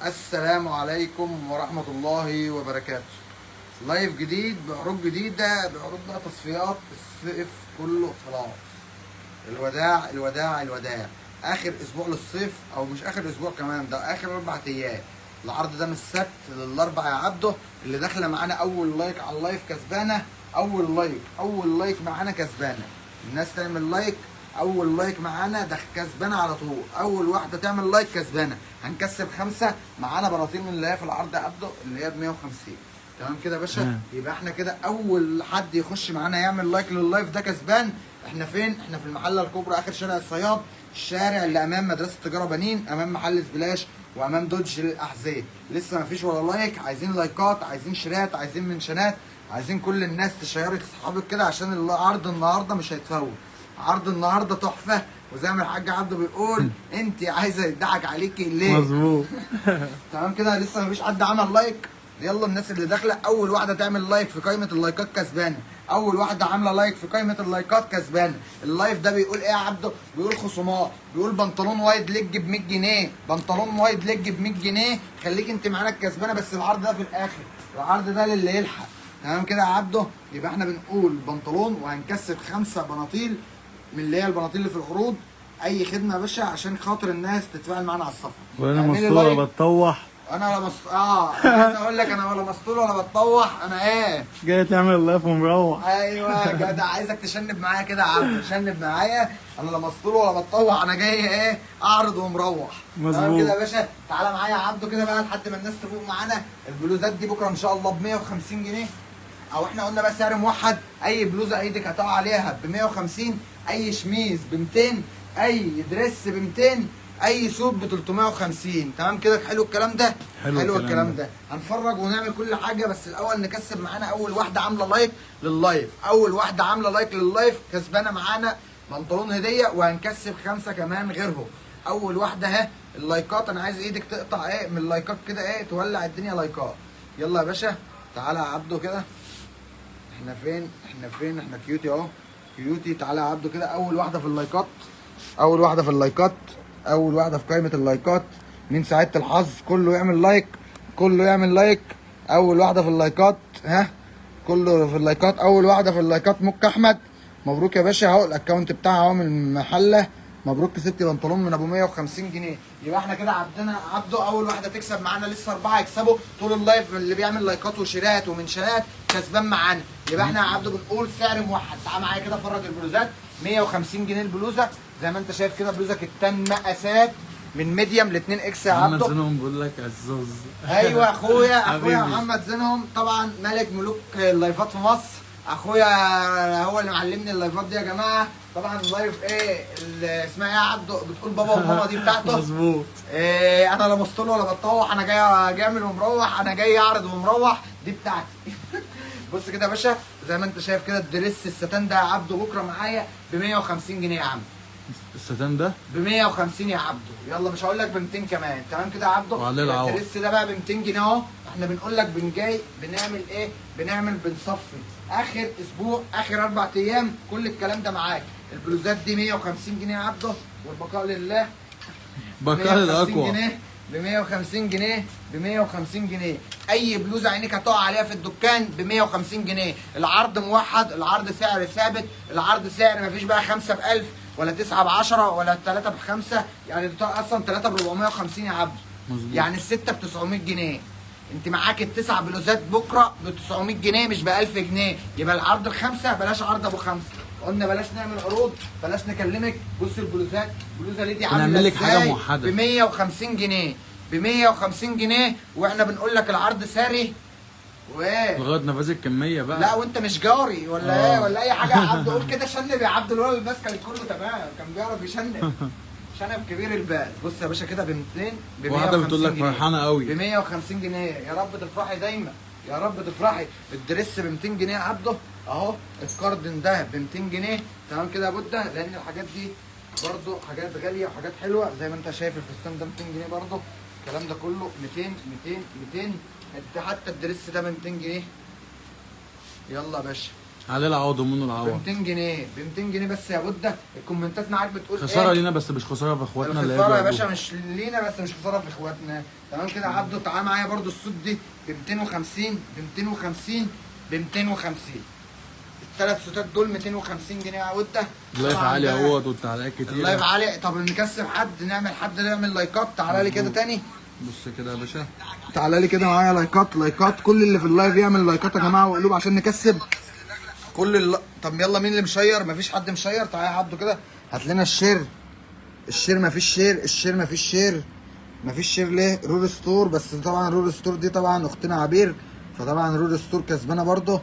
السلام عليكم ورحمة الله وبركاته. لايف جديد بعروض جديدة، بعروض بقى تصفيات الصيف كله خلاص. الوداع الوداع الوداع، آخر أسبوع للصيف، أو مش آخر أسبوع كمان، ده آخر 4 أيام. العرض ده من السبت للأربع يا عبده. اللي داخلة معانا أول لايك على اللايف كسبانة. أول لايك معانا كسبانة. الناس تعمل لايك، اول لايك معانا ده كسبانه على طول. اول واحده تعمل لايك كسبانه. هنكسب 5 معانا براطيل من اللي هي في العرض يا عبده، اللي هي ب 150. تمام كده يا باشا. يبقى احنا كده اول حد يخش معانا يعمل لايك لللايف ده كسبان. احنا فين؟ احنا في المحله الكبرى، اخر شارع الصياد، الشارع اللي امام مدرسه تجاره بنين، امام محل سبلاش، وامام دوج للاحذيه. لسه ما فيش ولا لايك. عايزين لايكات، عايزين شيرات، عايزين منشنات، عايزين كل الناس تشيري لاصحابك كده، عشان العرض النهارده مش هيتفوت. عرض النهارده تحفه، وزي ما الحاج عبده بيقول انت عايزه يضحك عليكي ليه؟ مظبوط. تمام كده. لسه مفيش حد عمل لايك. يلا الناس اللي داخله اول واحده تعمل لايك في قائمه اللايكات كسبانه. اول واحده عامله لايك في قائمه اللايكات كسبانه. اللايف ده بيقول ايه يا عبده؟ بيقول خصومات، بيقول بنطلون وايد ليج ب 100 جنيه، بنطلون وايد ليج ب 100 جنيه. خليك انت معانا الكسبانه، بس العرض ده في الاخر، العرض ده للي يلحق. تمام كده يا عبده. يبقى احنا بنقول بنطلون، وهنكسب 5 بناطيل من اللي هي البناطيل اللي في العروض. اي خدمه يا باشا عشان خاطر الناس تتفاعل معانا على الصفحه. وانا مسطول بتطوح. انا ولا عايز اقول لك انا ولا مسطول ولا بتطوح. انا ايه؟ جاي تعمل لايف ومروح. ايوه يا جدع، عايزك تشنب معايا كده يا عبد، تشنب معايا. انا لا مسطول ولا بتطوح، انا جاي ايه؟ اعرض ومروح. مظبوط. تمام كده يا باشا. تعالى معايا يا عبده كده بقى لحد ما الناس تفوق معانا. البلوزات دي بكره ان شاء الله ب 150 جنيه، او احنا قلنا بقى سعر موحد. اي بلوزه ايدك هتقع عليها ب 150، اي شميز ب 200، اي دريس ب 200، اي سوت ب 350. تمام كده. حلو الكلام ده. حلو الكلام ده. هنفرج ونعمل كل حاجه، بس الاول نكسب معانا اول واحده عامله لايك لللايف. اول واحده عامله لايك لللايف كسبانه معانا بنطلون هديه، وهنكسب 5 كمان غيرهم. اول واحده اهي. اللايكات انا عايز ايدك تقطع ايه من اللايكات كده، ايه تولع الدنيا لايكات. يلا يا باشا. تعالى يا عبده كده. احنا فين؟ احنا كيوتي اهو. كيوتي. تعالى يا عبده كده. اول واحده في اللايكات، اول واحده في اللايكات، اول واحده في قائمه اللايكات. مين سعاده الحظ؟ كله يعمل لايك، كله يعمل لايك. اول واحده في اللايكات. ها، كله في اللايكات. اول واحده في اللايكات مك احمد. مبروك يا باشا اهو. الاكونت بتاعها اهو من المحله. مبروك، كسبتي بنطلون من ابو 150 جنيه. يبقى احنا كده عبده اول واحده تكسب معانا. لسه 4 يكسبوا طول اللايف. اللي بيعمل لايكات وشيرات ومنشنات كسبان معانا. يبقى احنا يا عبده بنقول سعر موحد. تعال معايا كده فرج البلوزات. 150 جنيه البلوزه، زي ما انت شايف كده. بلوزه كتان مقاسات من ميديم ل 2 اكس يا عبده. محمد زينهم بيقول لك عزوز. ايوه اخويا محمد زينهم، طبعا ملك ملوك اللايفات في مصر. اخويا هو اللي معلمني اللايفات دي يا جماعه. طبعا اللايف ايه اللي اسمها ايه يا عبده؟ بتقول بابا وماما، دي بتاعته. مظبوط. إيه، انا لا مسطول ولا بتطوح، انا جاي اعمل ومروح، انا جاي اعرض ومروح، دي بتاعتي. بص كده يا باشا، زي ما انت شايف كده. الدريس الستان ده يا عبده بكره معايا ب 150 جنيه يا عم. الستان ده ب 150 يا عبده. يلا مش هقول لك ب 200 كمان. تمام كده يا عبده. وعليه العوض. الدريس ده بقى ب 200 جنيه اهو. احنا بنقول لك جاي بنعمل ايه؟ بنصفي اخر اسبوع، اخر 4 ايام. كل الكلام ده معاك. البلوزات دي 150 جنيه يا عبده، والبقاء لله. بقاء الاقوى. ب 150 جنيه، ب 150 جنيه. اي بلوزه عينيك هتقع عليها في الدكان ب 150 جنيه. العرض موحد، العرض سعر ثابت، العرض سعر مفيش بقى 5 ب 1000 ولا 9 ب 10 ولا 3 ب 5. يعني ده اصلا 3 ب 450 يا عبد. يعني الستة ب 900 جنيه. انت معاك ال9 بلوزات بكره ب 900 جنيه مش ب 1000 جنيه. يبقى العرض الخمسه بلاش عرض ابو 5. قلنا بلاش نعمل عروض، بلاش نكلمك. بص البلوزات، البلوزه دي عامله لك حاجه ازاي؟ موحده ب 150 جنيه، ب 150 جنيه. واحنا بنقول لك العرض ساري. وايه؟ لغايه نفاذ الكميه بقى. لا وانت مش جاري ولا ايه ولا اي حاجه يا عبد. قول كده شنب يا عبد. الولد الباس كان كله تمام، كان بيعرف يشنب. شنب كبير الباس. بص يا باشا كده ب 200، ب 150 واحده بتقول لك جنيه. فرحانه قوي ب 150 جنيه. يا رب تفرحي دايما، يا رب تفرحي. الدريس ب 200 جنيه يا عبده اهو. الكاردن ده ب 200 جنيه. تمام كده يا بوده، لان الحاجات دي برضو حاجات غاليه وحاجات حلوه. زي ما انت شايف الفستان ده 200 جنيه برضو. الكلام ده كله 200 200 200. حتى الدريس ده ب 200 جنيه. يلا يا باشا. عليه العوض ومنه ب العوض. 200 جنيه، ب 200 جنيه بس يا بودة. الكومنتات معاك بتقول خساره ايه؟ لينا بس مش خساره في اخواتنا اللي الخساره يا هيجوا باشا مش لينا بس مش خساره في اخواتنا. تمام كده يا عبده. تعالى معايا برضو السوت دي ب 250 ب 250 ب 250. الثلاث سوتات دول 250 جنيه يا ودة. اللايف عالي اهوت والتعليقات كتير. اللايف عالي. طب نكسب حد، نعمل حد يعمل لايكات. تعالى لي كده تاني. بص كده يا باشا. تعالى لي كده معايا لايكات. كل اللي في اللايف يعمل لايكات يا جماعه وقلوب عشان نكسب طب يلا مين اللي مشير؟ مفيش حد مشير. تعالى يا عبده كده هات لنا الشير. مفيش شير. مفيش شير ليه؟ رول ستور. بس طبعا رول ستور دي طبعا اختنا عبير، فطبعا رول ستور كسبانه برضه.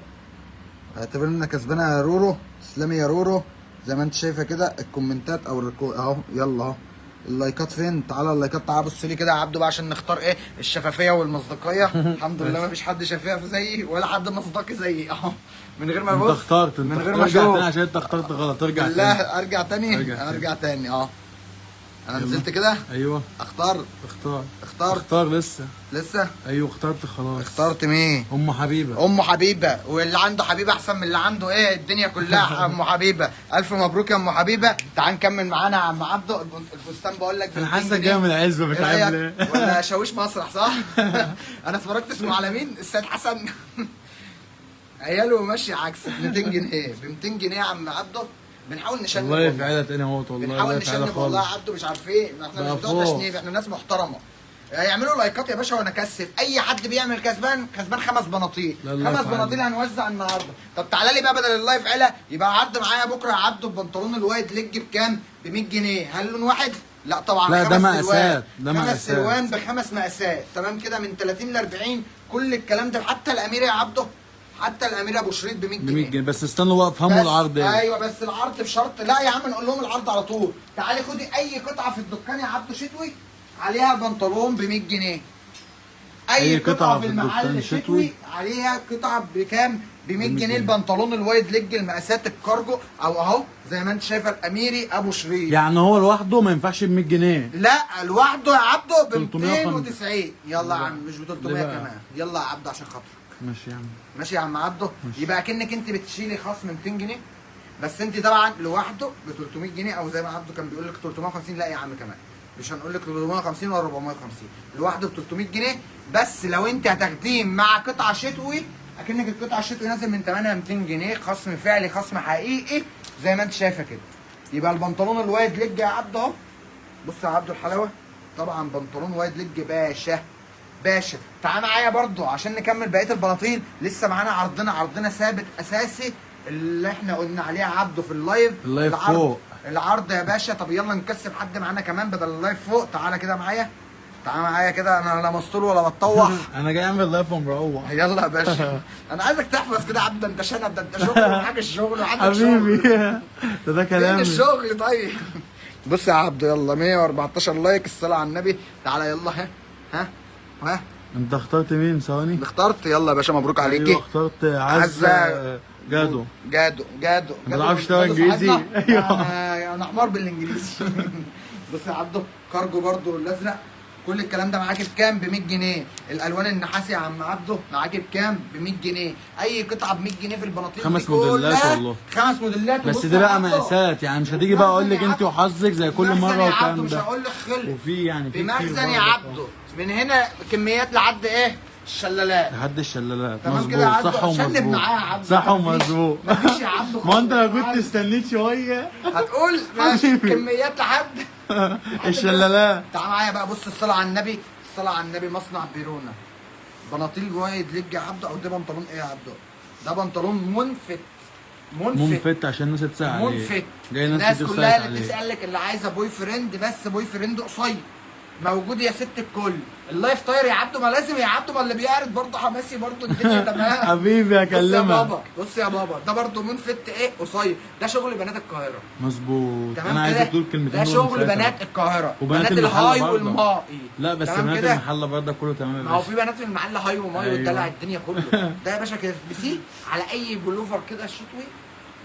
اعتبرنا كسبانه يا رورو. تسلمي يا رورو. زي ما انت شايفه كده الكومنتات او اهو. يلا اهو اللايكات فين؟ تعالى اللايكات. تعالى بص لي كده يا عبده بقى عشان نختار ايه الشفافيه والمصداقيه. الحمد لله مفيش حد شفاف زيي ولا حد مصداقي زيي اهو. من غير ما انت بص اخترت، من انت غير ما ارجع اشوف. تاني عشان انت اخترت غلط. ارجع تاني. لا ارجع تاني اه. انا نزلت كده. ايوه اختار. اختار لسه. ايوه اخترت خلاص. اخترت مين؟ ام حبيبه. واللي عنده حبيبه احسن من اللي عنده ايه الدنيا كلها. ام حبيبه الف مبروك يا ام حبيبه. تعال نكمل معانا يا عم عبده. الفستان بقول لك انا حاسك جاي من العزبه مش عارف ليه. ولا شاويش مسرح صح؟ انا اتفرجت اسمه على مين؟ السيد حسن. عياله ماشي عكس. 200 جنيه ب 200 جنيه يا عم عبده. بنحاول نشنب والله في عيله تاني اهوت والله. بنحاول نشنب والله يا عبده. مش عارفين احنا مش بتوع تشنيب، احنا ناس محترمه. يعملوا لايكات يا باشا وانا اكسب. اي حد بيعمل كسبان 5 بناطيل. 5 بناطيل هنوزع النهارده. طب تعالى لي بقى بدل اللايف علا يبقى عد معايا بكره يا عبده ببنطلون الوايد ليج بكام؟ ب 100 جنيه. هل لون واحد؟ لا طبعا. لا ده مقاسات. 5 الوان ب5 مقاسات. تمام كده من 30 ل 40. كل الكلام ده حتى الامير يا عبده. حتى الامير ابو شريط ب 100 جنيه. 100 جنيه بس استنوا بقى افهموا العرض ايه. ايوه بس العرض بشرط. لا يا عم نقول لهم العرض على طول. تعالي خدي اي قطعه في الدكان يا عبده شتوي عليها بنطلون ب 100 جنيه. اي قطعه في المحل شتوي عليها قطعه بكام؟ ب 100 جنيه. البنطلون الوايد ليج المقاسات الكارجو او اهو زي ما انت شايفه الاميري ابو شريط. يعني هو لوحده ما ينفعش ب 100 جنيه؟ لا لوحده يا عبده ب 290. يلا يا عم مش ب 300 كمان. يلا يا عبده عشان خاطرك. ماشي يا عم. ماشي يا عم عبده. يبقى كأنك انت بتشيلي خصم 200 جنيه بس انت طبعا لوحده ب 300 جنيه او زي ما عبده كان بيقول لك 350. لا يا عم كمان مش هنقول لك 350 ولا 450. لوحده ب 300 جنيه بس لو انت هتاخديه مع قطعه شتوي اكنك القطعه الشتوي نازل من ثمنها 200 جنيه خصم فعلي خصم حقيقي زي ما انت شايفه كده. يبقى البنطلون الوايد ليج يا عبده اهو. بص يا عبده الحلاوه. طبعا بنطلون وايد ليج باشا. تعال معايا برضو عشان نكمل بقيه البلاطين. لسه معانا عرضنا ثابت اساسي اللي احنا قلنا عليه عبده في اللايف فوق العرض يا باشا. طب يلا نكسب حد معانا كمان بدل اللايف فوق. تعالى كده معايا كده. انا لا مسطول ولا بتطوح. انا جاي اعمل لايف ومروح. يلا يا باشا. انا عايزك تحفظ كده عبده. انت شنب ده انت شغل وحاجه الشغل وعندك شغل. حبيبي ده كلامي. فين الشغل طيب؟ بص يا عبده يلا 114 لايك الصلاه على النبي. تعالى يلا. ها انت اخترت مين؟ ثواني. اخترت. يلا يا باشا مبروك عليكي. ايوه اخترت عزة جادو. ما تعرفش تقرا انجليزي؟ ايوه انا حمار بالانجليزي. بص يا عبده كارجو برضو الازرق. كل الكلام ده معاكي بكام؟ ب 100 جنيه. الالوان النحاسي يا عم عبده معاكي بكام؟ ب 100 جنيه. اي قطعه ب 100 جنيه في البناطيل 5 موديلات والله. 5 موديلات. بس دي بقى مقاسات يعني مش هتيجي بقى اقول لك انت وحظك زي كل مره والكلام ده. مش هقول لك خلق. وفي يعني في مخزن يا عبده من هنا كميات لحد ايه؟ الشلالات. لحد الشلالات. تمام كده يا عبده. صح ومظبوط. شنب معايا يا عبده. صح ومظبوط. مفيش يا عبده. ما انت لو كنت استنيت شويه هتقول ماشي كميات لحد الشلالات. تعال معايا بقى. بص الصلاه على النبي. مصنع بيرونا بناطيل وايد ليج يا عبده. او ده بنطلون ايه يا عبده؟ ده بنطلون منفت عشان الناس تسأل عليه. منفت. جاي الناس كلها اللي بتسالك اللي عايزه بوي فريند بس بوي فريند قصير موجود يا ست الكل. اللايف طاير يا عبده. ما لازم يا عبده. ما اللي بيعرض برضه حماسي برضه الدنيا تمام. حبيبي اكلمك. بص يا بابا ده برضه منفت ايه قصير. ده شغل بنات القاهره. مظبوط. انا عايزك تقول كلمتين. ده شغل بنات القاهره. وبنات الهاي والمائي. لا بس بنات المحله برضه كله تمام. ما هو في بنات في المحل هاي ومائي والدلع الدنيا كله. ده يا باشا كده بسيه على اي بلوفر كده الشتوي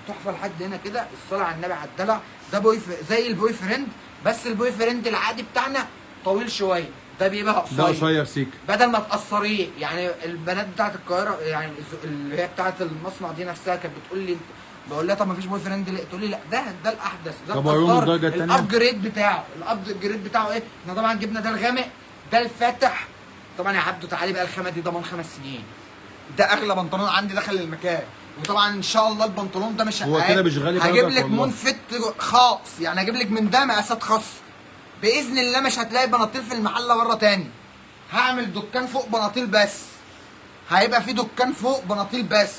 تحفه لحد هنا كده. الصلاه على النبي على الدلع. ده زي البوي فريند بس البوي فريند العادي بتاعنا طويل شويه. ده بيبقى قصير. ده قصير سيك. بدل ما تقصريه، يعني البنات بتاعت القاهره يعني اللي هي بتاعت المصنع دي نفسها كانت بتقول لي بقول لها طب ما فيش بوي فريند ليه؟ تقول لي لا ده الاحدث، ده القصار الابجريد بتاعه. الابجريد بتاعه ايه؟ احنا طبعا جبنا ده الغامق، ده الفاتح. طبعا يا عبدو تعالي بقى، الخامه دي ضمان 5 سنين. ده اغلى بنطلون عندي دخل المكان. وطبعا ان شاء الله البنطلون ده مش هو كده مش غالي، هجيب لك منفت خاص، يعني هجيب لك من ده مقاسات خاصه باذن الله. مش هتلاقي بناطيل في المحله بره تاني. هعمل دكان فوق بناطيل بس، هيبقى في دكان فوق بناطيل بس،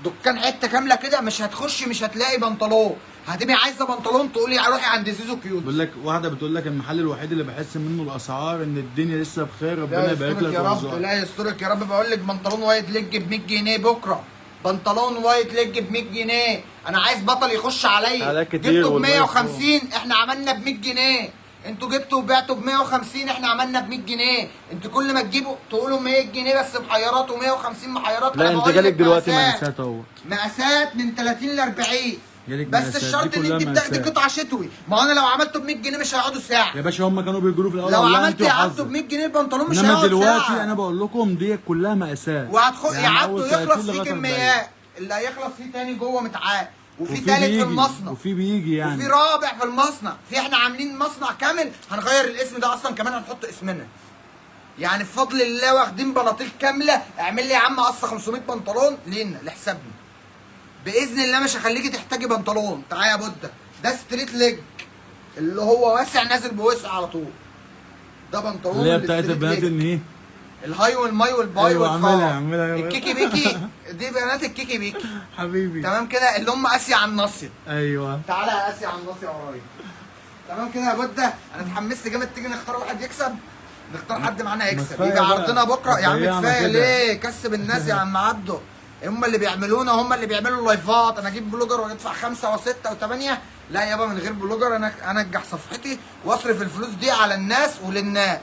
دكان حته كامله كده. مش هتخشي مش هتلاقي بنطلون، هتبقي عايزه بنطلون تقولي روحي عند زيزو كيوت. بقول لك واحده بتقول لك المحل الوحيد اللي بحس منه الاسعار ان الدنيا لسه بخير، ربنا يبارك لك يا رب. لا يسترك يا رب. بقول لك بنطلون وايت ليج ب 100 جنيه بكره، بنطلون وايت ليج ب 100 جنيه. انا عايز بطل يخش عليا. جبته ب 150 احنا عملنا ب 100 جنيه. انتوا جبتوا وبعتوا ب 150 احنا عملنا ب 100 جنيه. انتوا كل ما تجيبوا تقولوا 100 جنيه بس محيرات و150 محيرات. لا انت جالك دلوقتي مقاسات اهو، مقاسات من 30 ل 40 بس. الشرط ان انت بتاخدي قطعه شتوي. ما هو انا لو عملته ب 100 جنيه مش هيقعدوا ساعه يا باشا. هم كانوا بيجروا في الاول لو عملت يا عبده ب 100 جنيه البنطلون مش هيقعد ساعه. دلوقتي انا بقول لكم دي كلها مقاسات، وهتخش يا عبده يخلص فيه كميات. اللي هيخلص فيه تاني جوه متعاد، وفي تالت في المصنع، وفي بيجي يعني، وفي رابع في المصنع. في احنا عاملين مصنع كامل هنغير الاسم ده اصلا، كمان هنحط اسمنا. يعني بفضل الله واخدين بناطيل كامله. اعمل لي يا عم قصه 500 بنطلون لينا لحسابنا باذن الله. مش هخليكي تحتاجي بنطلون. تعالى يا بودة، ده ستريت ليج اللي هو واسع نازل بوسع على طول. ده بنطلون اللي هي بتاعت البنات ان ايه، الهاي والماي والباي. ايوه اعملها الكيكي بيكي دي بنات الكيكي بيكي حبيبي. تمام كده، اللي هم اسيا على الناصيه. ايوه تعالى يا اسيا على الناصيه ورايا. تمام كده يا بودة. انا اتحمست جامد. تيجي نختار واحد يكسب، نختار حد معانا يكسب يجي عرضنا بكره. يا عم كفايه ليه كسب الناس يا عم عبده. هم اللي بيعملونا، هم اللي بيعملوا اللايفات. انا اجيب بلوجر وندفع 5 و6 و8؟ لا يابا، من غير بلوجر انا انجح صفحتي واصرف الفلوس دي على الناس وللناس.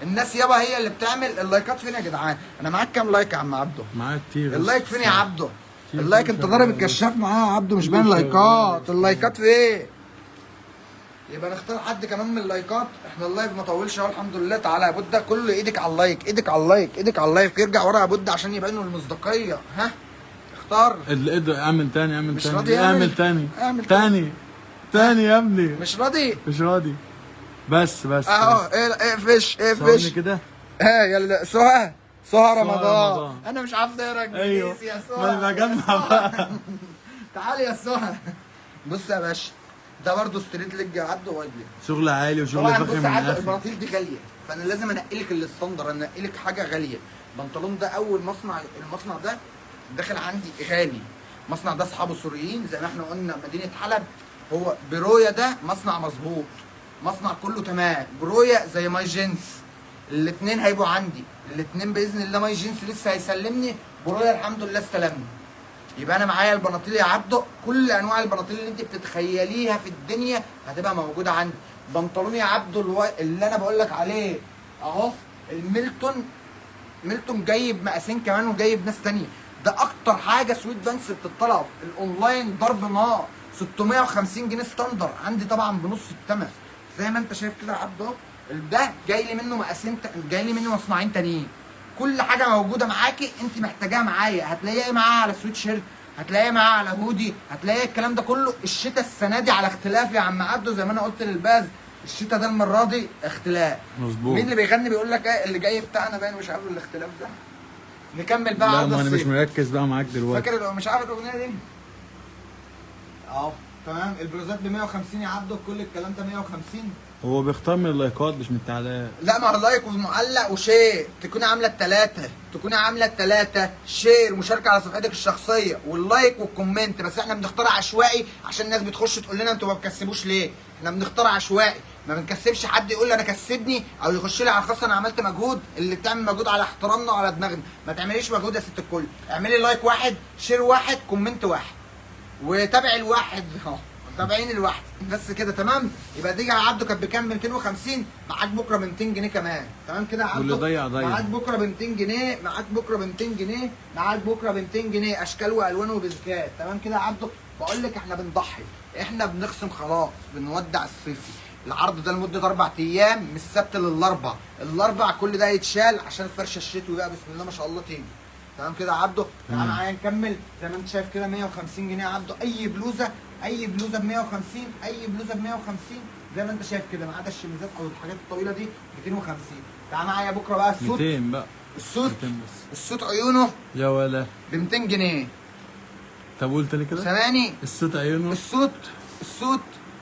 الناس يابا هي اللي بتعمل اللايكات. فين يا جدعان؟ انا معاك كام لايك يا عم عبده؟ معاك كتير. اللايك فين يا عبده؟ اللايك انت ضارب الكشاف معاه يا عبده، مش باين لايكات. اللايكات فين؟ يبقى نختار حد كمان من اللايكات. احنا اللايف ما طولش اهو الحمد لله. تعالى يا بودة، كله ايدك على اللايك، ايدك على اللايك، ايدك على اللايك. يرجع ورا يا بودة عشان يبينوا المصداقيه. ها اختار. اعمل تاني مش راضي اعمل تاني تاني يا ابني. مش راضي بس اهو. اقفش ثواني كده. يلا سهى رمضان. انا مش عارف اقرا انجليزي يا سهى. ما انا بجمع بقى. تعالي يا سهى. بص يا باشا، ده برضه ستريت ليج عبده وايد ليج. شغل عالي وشغل فخم من الاخر. البناطيل دي غاليه، فانا لازم انقي لك الستاندر، انقي لك حاجه غاليه. البنطلون ده اول مصنع، المصنع ده داخل عندي غالي. المصنع ده اصحابه سوريين زي ما احنا قلنا، مدينه حلب. هو برويا ده مصنع مظبوط، مصنع كله تمام. برويا زي ماي جينز، الاثنين هيبقوا عندي. الاثنين باذن الله. ماي جينز لسه هيسلمني، برويا الحمد لله استلمني. يبقى انا معايا البناطيل يا عبده، كل انواع البناطيل اللي انت بتتخيليها في الدنيا هتبقى موجوده عندي. بنطلون يا عبده اللي انا بقول لك عليه اهو، ميلتون جايب مقاسين كمان وجايب ناس تانيه. ده اكتر حاجه سويت بانس بتطلع الاونلاين ضرب نار. 650 جنيه ستاندر عندي طبعا بنص الثمن زي ما انت شايف كده يا عبده. ده جاي لي منه مقاسين، جاي لي منه مصنعين تانيين. كل حاجه موجوده معاكي انت محتاجاها معايا. هتلاقيها معاها على سويت شيرت، هتلاقيها معاها على هودي، هتلاقي الكلام ده كله. الشتاء السنه دي على اختلاف يا عم عبده، زي ما انا قلت للباز. الشتاء ده المره دي اختلاف. مظبوط. مين اللي بيغني بيقول لك ايه اللي جاي بتاعنا باين مش عارف الاختلاف ده. نكمل بقى. لا ما انا مش مركز بقى معاك دلوقتي. فاكر مش عارف الاغنيه دي اهو. تمام. البلوزات ب 150 يا عبده، كل الكلام ده 150. هو بيختار من اللايكات مش من التعليقات. لا ما هو لايك ومعلق وشير. تكوني عامله الثلاثه شير مشاركه على صفحتك الشخصيه واللايك والكومنت. بس احنا بنختار عشوائي عشان الناس بتخش تقول لنا انتوا ما بتكسبوش ليه. احنا بنختار عشوائي، ما بنكسبش حد يقول لي انا كسبني او يخش لي على الخاص انا عملت مجهود. اللي بتعمل مجهود على احترامنا وعلى دماغنا. ما تعمليش مجهود يا ست الكل. اعملي لايك واحد، شير واحد، كومنت واحد، وتابع الواحد اهو. تابعين الواحد بس كده تمام. يبقى دي يا عبده كانت بكام؟ 250. معاك بكره ب 200 جنيه كمان. تمام كده يا عبده. واللي ضيع معاك بكره ب 200 جنيه. معاك بكره ب 200 جنيه. معاك بكره ب 200 جنيه اشكال والوان وبزكات. تمام كده يا عبده. بقول لك احنا بنضحي، احنا بنخصم خلاص، بنودع الصيفي. العرض ده لمده 4 ايام من السبت للاربع. الاربع كل ده يتشال عشان الفرشه الشتوي بقى بسم الله ما شاء الله تيجي. تمام كده يا عبده. تعالى معايا نكمل زي ما انت شايف كده 150 جنيه يا عبده. اي بلوزه ب 150، اي بلوزه ب 150 زي ما انت شايف كده، ما عدا الشميزات او الحاجات الطويله دي 250. تعالى معايا بكره بقى السوت 200 بقى. السوت 200 بس. السوت عيونه يا ولا ب 200 جنيه. طب قلت لي كده؟ ثواني. الصوت عيونه.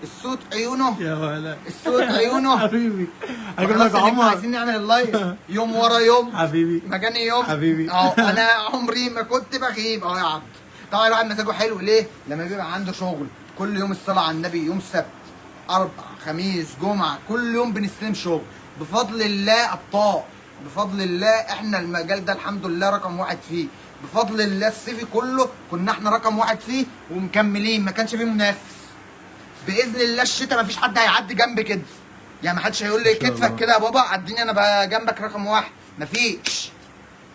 السوت عيونه. يا ولا السوت عيونه. حبيبي هجيب خلاص لك إن إحنا عمر. عايزين نعمل اللايف يوم ورا يوم حبيبي مكاني يوم حبيبي. اهو. انا عمري ما كنت بغيب اهو يا عبد. طبعا الواحد مزاجه حلو ليه؟ لما بيبقى عنده شغل كل يوم الصلاه على النبي، يوم سبت اربع خميس جمعه كل يوم بنستلم شغل بفضل الله. ابطال بفضل الله. احنا المجال ده الحمد لله رقم واحد فيه بفضل الله. الصيفي كله كنا احنا رقم واحد فيه ومكملين، ما كانش فيه منافس باذن الله. الشتاء مفيش حد هيعدي جنب كده، يعني ما حدش هيقول لي كتفك كده يا بابا عديني انا بقى جنبك رقم واحد، مفيش.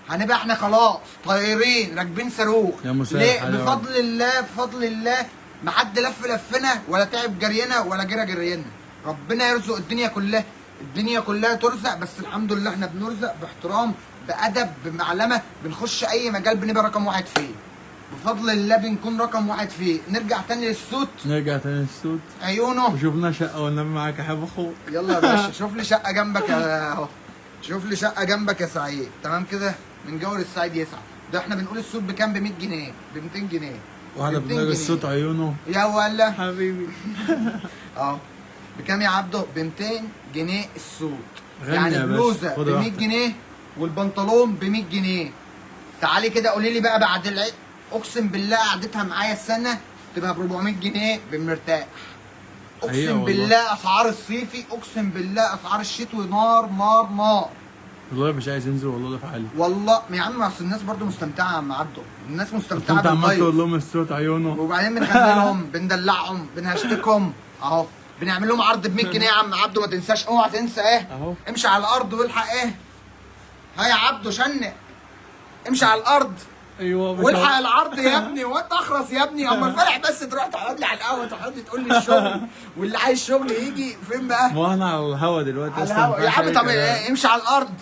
هنبقى احنا خلاص طايرين راكبين صاروخ. يا مساعد ليه؟ بفضل الله بفضل الله. ما حد لف لفنا ولا تعب جرينا ولا جرى جرينا. ربنا يرزق الدنيا كلها، الدنيا كلها ترزق، بس الحمد لله احنا بنرزق باحترام بادب بمعلمه. بنخش اي مجال بنبقى رقم واحد فيه بفضل الله، بنكون رقم واحد فيه. نرجع تاني للسوت. عيونه. وشوفنا شقه والنبي معاك يا حبيب اخوك. يلا يا باشا شوف لي شقه جنبك يا اهو. شوف لي شقه جنبك يا سعيد. تمام كده من جور السعيد يسعد. ده احنا بنقول السوت بكام؟ ب 100 جنيه ب 200 جنيه. واحده بنلاقي الصوت عيونه. يا ولا حبيبي. اه بكام يا عبده؟ ب 200 جنيه السوت. غني يعني يا بلوزه باشا. ب 100 جنيه والبنطلون ب 100 جنيه. تعالي كده قولي لي بقى بعد العيد، اقسم بالله قعدتها معايا السنه تبقى ب 400 جنيه بالمرتاح. اقسم بالله اسعار الصيفي، اقسم بالله اسعار الشتوي نار نار نار. والله مش عايز ينزل والله ده في حالي. والله يا عم اصل الناس برضو مستمتعه يا عم عبده، الناس مستمتعه انت عمال باللايف. تقول لهم الصوت عيونه وبعدين بنغني لهم بندلعهم بنهشتكهم اهو. بنعمل لهم عرض ب 100 جنيه يا عم عبده. ما تنساش، اوعى تنسى ايه اهو. امشي على الارض والحق ايه. ها يا عبده شنق امشي على الارض. ايوه والحق العرض يا ابني. وانت اخرس يا ابني. اما الفرح بس تروح تقعد لي على القهوه تقعد لي تقول لي الشغل واللي عايز شغل يجي فين بقى؟ ما انا على الهوا دلوقتي على الهوا يا عم. طب امشي على الارض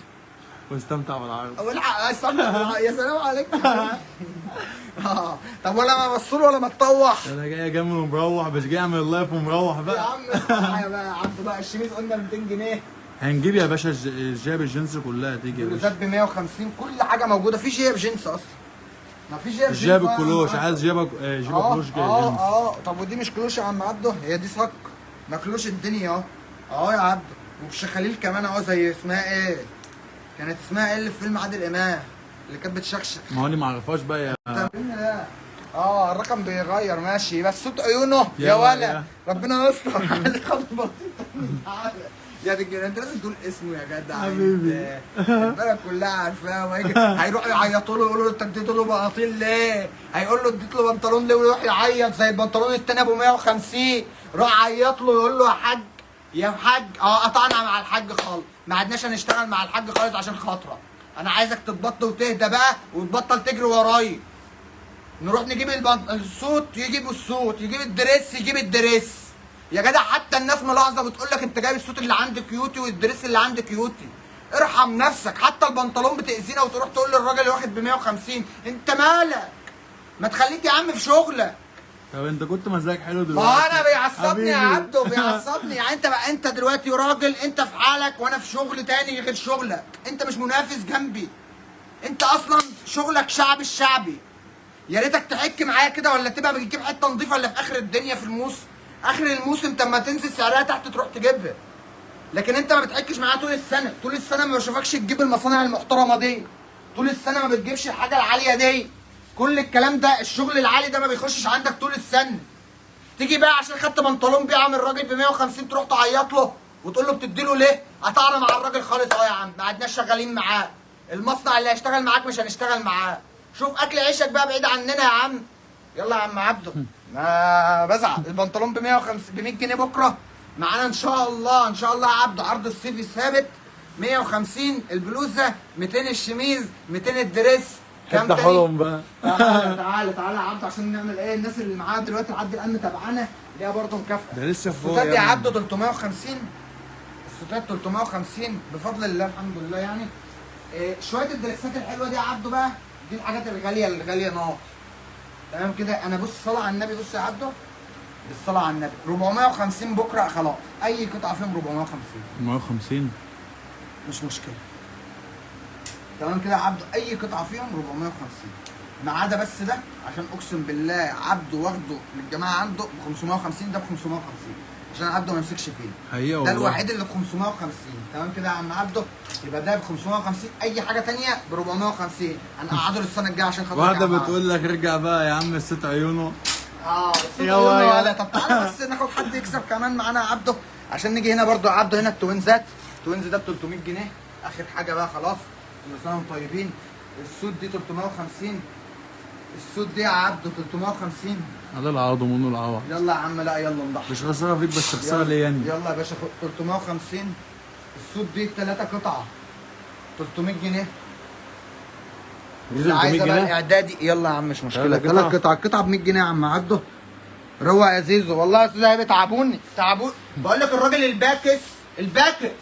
واستمتع بالعرض. والحق استنى. يا سلام عليك. طب ولا ما بصوا ولا ما تطوح؟ انا جاي اجمل ومروح، مش جاي اعمل اللايف ومروح يا بقى. عم معايا بقى يا عبد بقى. الشميز قلنا 200 جنيه. هنجيب يا باشا الجيب الجنس كلها تيجي يا باشا. الجيب ب 150 كل حاجه موجوده. في جيب جنس اصلا، ما في جيب جنس. الجيب الكلوش عايز جيبك كلوش جاي جنس. طب ودي مش كلوش يا عم عبده؟ هي دي صك ما كلوش الدنيا اهو. يا عبده. والشخاليل كمان اهو زي اسمها ايه؟ كانت اسمها ايه اللي في فيلم عادل امام اللي كانت بتشخشخ؟ ما هو انا ما اعرفهاش بقى يا الرقم بيغير ماشي بس صوت عيونه يا ولا. ربنا يستر. خد بسيطه. يا رجاله انت لازم تقول اسمه يا جدع حبيبي. البلد كلها عارفاه. هيروحوا يعيطوا له يقولوا له انت اديت له بناطيل ليه؟ هيقول له اديت له بنطلون ليه؟ ويروح يعيط زي البنطلون التاني ابو 150. روح عيط له يقول له يا حاج يا حاج. قطعنا مع الحاج خالص، ما عدناش هنشتغل مع الحاج خالص عشان خاطرك. انا عايزك تتبطل وتهدى بقى وتبطل تجري ورايا. نروح نجيب الصوت يجيب الصوت، يجيب الدريس يجيب الدريس. يا جدع حتى الناس ملاحظه بتقول لك انت جايب الصوت اللي عندك كيوتي والدريس اللي عندك كيوتي. ارحم نفسك. حتى البنطلون بتاذينا وتروح تقول للراجل اللي واخد ب 150 انت مالك؟ ما تخليك يا عم في شغلك. طب انت كنت مزاجك حلو دلوقتي. ما انا بيعصبني يا عبده بيعصبني. يعني انت بقى انت دلوقتي راجل انت في حالك وانا في شغل تاني غير شغلك. انت مش منافس جنبي، انت اصلا شغلك الشعبي. يا ريتك تحك معايا كده ولا تبقى بتجيب حته نظيفه اللي في اخر الدنيا في الموسم. اخر الموسم لما تنزل سعرها تحت تروح تجيبها. لكن انت ما بتحكش معايا طول السنه. طول السنه ما بشوفكش تجيب المصانع المحترمه دي. طول السنه ما بتجيبش الحاجه العاليه دي. كل الكلام ده الشغل العالي ده ما بيخشش عندك طول السنه. تيجي بقى عشان خدت بنطلون بيع من الراجل ب 150 تروح تعيط له وتقول له بتدي له ليه؟ قطعنا مع الراجل خالص يا عم، ما عدناش شغالين معاه. المصنع اللي هيشتغل معاك مش هنشتغل معاه. شوف اكل عيشك بقى بعيد عننا يا عم. يلا يا عم عبده. ما بزعل. البنطلون ب 150 ب 100 جنيه بكره معانا ان شاء الله. ان شاء الله يا عبده عرض الصيفي الثابت 150 البلوزه 200 الشميز 200 الدريس. كام تاني؟ بقى. تعالى يا عبده عشان نعمل ايه. الناس اللي معانا دلوقتي لحد الان متابعانا ليها برضه مكافاه. ده لسه فوق السوتات يا عبده 350. السوتات 350 بفضل الله الحمد لله يعني. شويه الدريسات الحلوه دي يا عبده بقى، دي الحاجات الغاليه اللي غاليه نار. تمام كده. انا بص صلاه على النبي، بص يا عبده بالصلاه على النبي 450 بكره خلاص، اي قطعه فيهم 450. 450 مش مشكله. تمام كده يا عبده، اي قطعه فيهم 450 ما عدا بس ده، عشان اقسم بالله عبده واخده للجماعه عنده ب 550، ده ب 550 عشان عبده ما يمسكش فيه. حقيقه ده والله. الوحيد اللي ب 550. تمام كده يا عم عبده، يبقى ده ب 550، اي حاجه ثانيه ب 450. هنقعده للسنه الجايه عشان خاطر واحده بتقول لك ارجع بقى يا عم الست عيونه. يا ولا. طب تعالى بس ناخد حد يكسب كمان معانا يا عبده عشان نيجي هنا برضو يا عبده. هنا التوينزات، التوينز ده ب 300 جنيه اخر حاجه بقى خلاص. كل سنه وانتم طيبين. السود دي 350. السود دي يا عبده 350. على العوض ومنه العوض. يلا يا عم، لا يلا نضحي. مش خساره فيك بس خساره ليا يعني. يلا يا باشا 350. السود دي 3 قطعه 300 جنيه. دي 300 عايزه بقى جنيه الاعدادي، يلا يا عم مش مشكله. 3 3 قطع، القطعه ب 100 جنيه يا عم عبده. روق يا زيزو. والله يا استاذ هيبه تعبوني بقول لك الراجل الباكس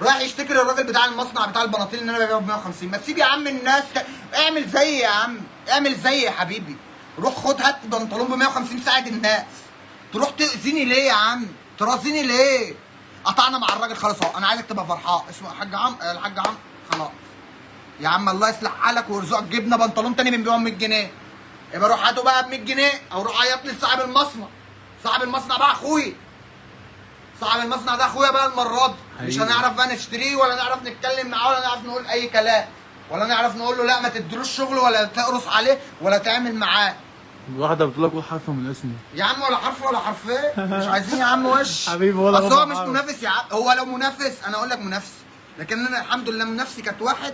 رايح يشتكي للراجل بتاع المصنع بتاع البناطيل ان انا ببيعه ب 150. ما تسيب يا عم الناس اعمل زي يا عم، اعمل زي يا حبيبي. روح خد هات بنطلون ب 150 ساعد الناس. تروح تاذيني ليه يا عم؟ ترازيني ليه؟ قطعنا مع الراجل خلاص اهو. انا عايزك تبقى فرحان. اسمه الحاج عم خلاص يا عم، الله يصلح حالك ويرزقك. جبنا بنطلون تاني بنبيعه ب 100 جنيه. يبقى روح هاته بقى ب 100 جنيه او روح عيط لي لصاحب المصنع. صاحب المصنع بقى اخويا. صاحب المصنع ده اخويا بقى المره دي. مش هنعرف بقى نشتريه ولا نعرف نتكلم معاه ولا نعرف نقول اي كلام ولا نعرف نقول له لا ما تديلوش شغل ولا تقرص عليه ولا تعمل معاه. واحده بتقول لك قول حرف من اسمه يا عم ولا حرف ولا حرفين. مش عايزين يا عم وش حبيبي ولا بس هو مش منافس يا عم. هو لو منافس انا اقول لك منافس، لكن انا الحمد لله منافسي كانت واحد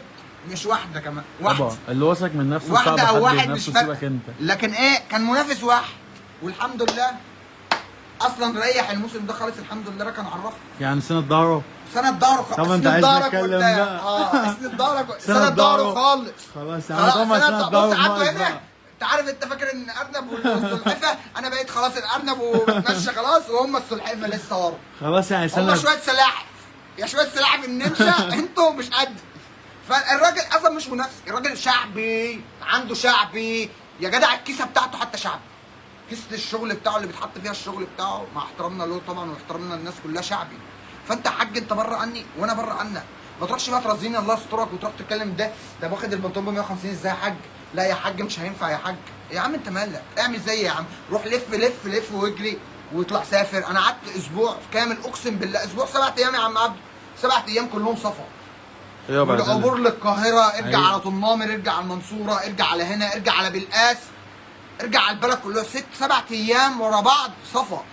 مش واحده كمان. واحده طبعا اللي واثق من نفسه واحده صعب او حد واحد مش ينافسه فارق. سيبك انت. لكن ايه كان منافس واحد والحمد لله. اصلا ريح الموسم ده خالص الحمد لله. ركن عرفه يعني سنه ظهره. سند ظهره. طب انت عايز نتكلم بقى. اسند ظهرك. سند ظهره خالص. خلاص يا عم طبعا سند ظهره. بص عبده هنا. انت عارف انت فاكر ان الارنب والسلحفه انا بقيت خلاص الارنب وبتمشى خلاص وهم السلحفه لسه ورا. خلاص يعني هم سند. شويه سلاحف يا شويه سلاحف النمسا انتوا مش قد. فالراجل اصلا مش منافس. الراجل شعبي عنده شعبي يا جدع. الكيسه بتاعته حتى شعبي. كيسه الشغل بتاعه اللي بيتحط فيها الشغل بتاعه مع احترامنا له طبعا واحترامنا للناس كلها شعبي. فانت يا حاج انت بره عني وانا بره عنك. ما تروحش بقى ترازيني الله يسترك وتروح تتكلم ده واخد البنطلون ب 150 ازاي يا حاج؟ لا يا حاج مش هينفع يا حاج. يا عم انت مالك؟ اعمل زي يا عم. روح لف واجري واطلع سافر. انا قعدت اسبوع كامل اقسم بالله، اسبوع 7 ايام يا عم عبده. 7 ايام كلهم سفر. والعبور للقاهره، ارجع على طنامر، ارجع على المنصوره، ارجع على هنا، ارجع على بلقاس، ارجع على البلد كلها. 7 ايام ورا بعض سفر.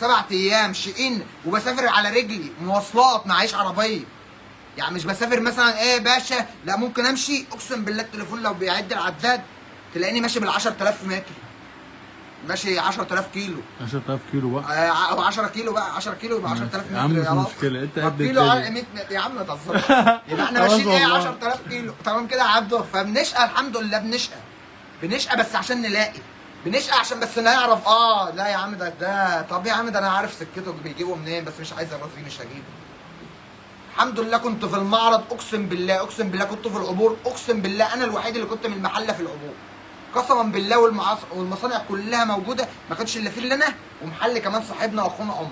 7 ايام شقين وبسافر على رجلي مواصلات معيش عربيه. يعني مش بسافر مثلا ايه باشا، لا ممكن امشي اقسم بالله التليفون لو بيعد العداد تلاقيني ماشي بال 10000 متر. ماشي 10000 كيلو. 10000 كيلو بقى. او 10 كيلو بقى. 10 كيلو يبقى 10000 متر. يا عم مش مشكله انت قد كيلو الدنيا. 100 متر يا عم ما تهزرش. يبقى احنا ماشيين ايه 10000 كيلو. تمام كده يا عبده. فبنشقى الحمد لله بنشقى بس عشان نلاقي. بنشقى عشان بس نعرف لا يا عم ده طب يا عم ده انا عارف سكته بيجيبه منين بس مش عايز الرصيد مش هجيبه. الحمد لله كنت في المعرض اقسم بالله كنت في العبور اقسم بالله انا الوحيد اللي كنت من المحله في العبور قسما بالله. والمصانع كلها موجوده ما كانش الا في انا ومحل كمان صاحبنا واخونا عمر.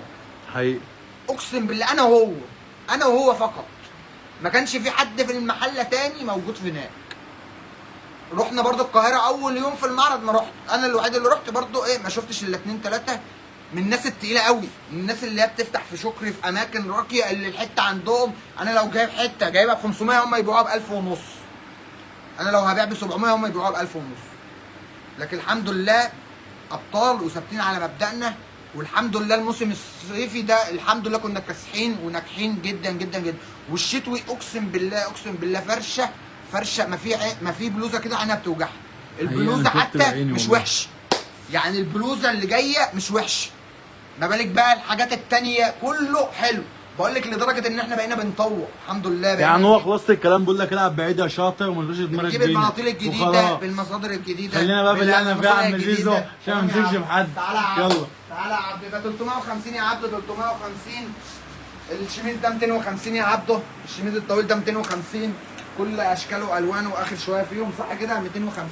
حقيقي اقسم بالله انا وهو فقط. ما كانش في حد في المحله تاني موجود في هناك. رحنا برضو القاهره اول يوم في المعرض ما رحت. انا الوحيد اللي رحت برضو ما شفتش الا 2 3 من الناس التقيله قوي، من الناس اللي هي بتفتح في شكري في اماكن راقيه اللي الحته عندهم. انا لو جايب حته جايبها ب 500 هم يبيعوها ب 1000 ونص. انا لو هبيع ب 700 هم يبيعوها ب 1000 ونص. لكن الحمد لله ابطال وثابتين على مبدأنا. والحمد لله الموسم الصيفي ده الحمد لله كنا كاسحين وناجحين جدا جدا جدا. والشتوي اقسم بالله فرشه ما في بلوزه كده عينها بتوجعها. البلوزه حتى مش وحش. يعني البلوزه اللي جايه مش وحش. ما بالك بقى الحاجات التانيه كله حلو. بقول لك لدرجه ان احنا بقينا بنطوع الحمد لله. يعني هو خلاصه الكلام بيقول لك العب بعيد يا شاطر وما تشغلش دماغك نجيب المناطيل الجديده بالمصادر الجديده. خلينا بقى باللي احنا فيه يا عم زيزو عشان ما نمسكش في حد. تعالى يا عبد، يلا تعالى يا عبد. يبقى 350 يا عبد، 350. الشميز ده 250 يا عبده، الشميز الطويل ده 250، كل اشكاله والوانه واخر شويه فيهم صح كده 250.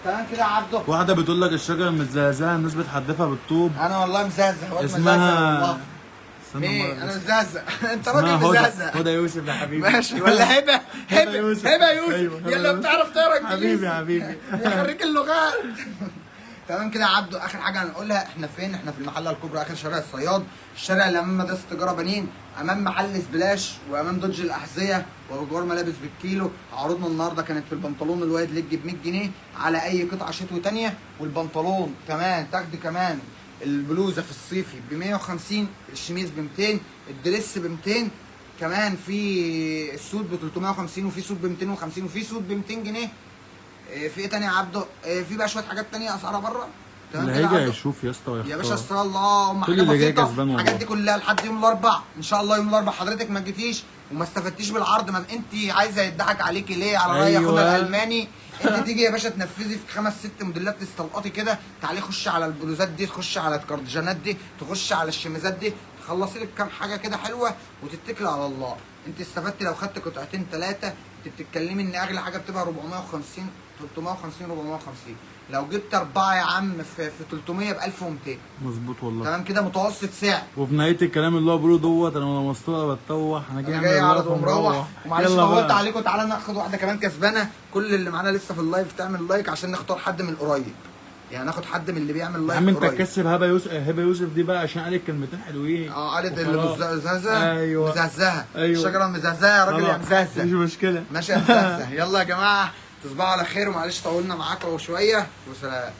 تمام كده يا عبده. واحده بتقول لك الشجره متزهزهه الناس بتحدفها بالطوب. انا والله مزهزه، واد اسمها مزهزه والله. مين؟ انا مزهزه. انت راجل مزهزه. هدى يوسف يا حبيبي. ماشي ولا هبه؟ هبه يوسف. هبه يوسف. أيوة. يلا بتعرف تقرا انجليزي. حبيبي حبيبي. يخريك اللغات. تمام كده يا عبده. اخر حاجه هنقولها، احنا فين؟ احنا في المحله الكبرى اخر شارع الصياد، الشارع اللي امام مدرسه التجاره بنين، امام محل سبلاش وامام دوج الاحذيه وجوار ملابس بالكيلو. عروضنا النهارده كانت في البنطلون الوايد ليج ب 100 جنيه على اي قطعه شتوي ثانيه، والبنطلون كمان تاخد كمان البلوزه في الصيفي ب 150، الشميز ب 200، الدريس ب 200، كمان في السود ب 350 وفي سود ب 250 وفي سود ب 200 جنيه. في ايه تاني يا عبده؟ في بقى شويه حاجات تانيه اسعارها بره. تمام اللي هيجي هيشوف يا اسطى ويختار يا باشا. استر الله، كل اللي جاي كسبان والله. الحاجات دي كلها لحد يوم الاربعاء ان شاء الله. يوم الاربعاء حضرتك ما جيتيش وما استفدتيش بالعرض، ما انت عايزه يضحك عليكي ليه على راي اخونا الالماني. انت تيجي يا باشا تنفذي في 5 6 موديلات تستلقطي كده. تعالي خشي على البلوزات دي، تخشي على الكارديجانات دي، تخشي على الشميزات دي، تخلصي لك كام حاجه كده حلوه وتتكلي على الله. انت استفدتي لو خدت قطعتين 3. انت بتتكلمي ان اغلى حاجه بتبقى 450 350 450. لو جبت 4 يا عم في 300 ب 1200. مظبوط والله. تمام كده متوسط سعر. وفي نهايه الكلام اللي هو بيقوله دوت، انا لما مسطره بتطوح انا جاي عرض ومروح. ومعلش طولت عليكم. تعالى ناخد واحده كمان كسبانه. كل اللي معانا لسه في اللايف تعمل لايك عشان نختار حد من القريب، يعني ناخد حد من اللي بيعمل لايك. يا عم انت تكسب هبه يوسف. هبه يوسف دي بقى عشان قالت كلمتين حلوين. قالت اللي مزهزه. ايوه مزهزه. ايوه الشجره مزهزه يا راجل يا مزهزه. مش مشكله. ماشي يا مزهزه. يلا يا جماعه تصبحوا على خير، ومعلش طولنا معاكم شويه، وسلام.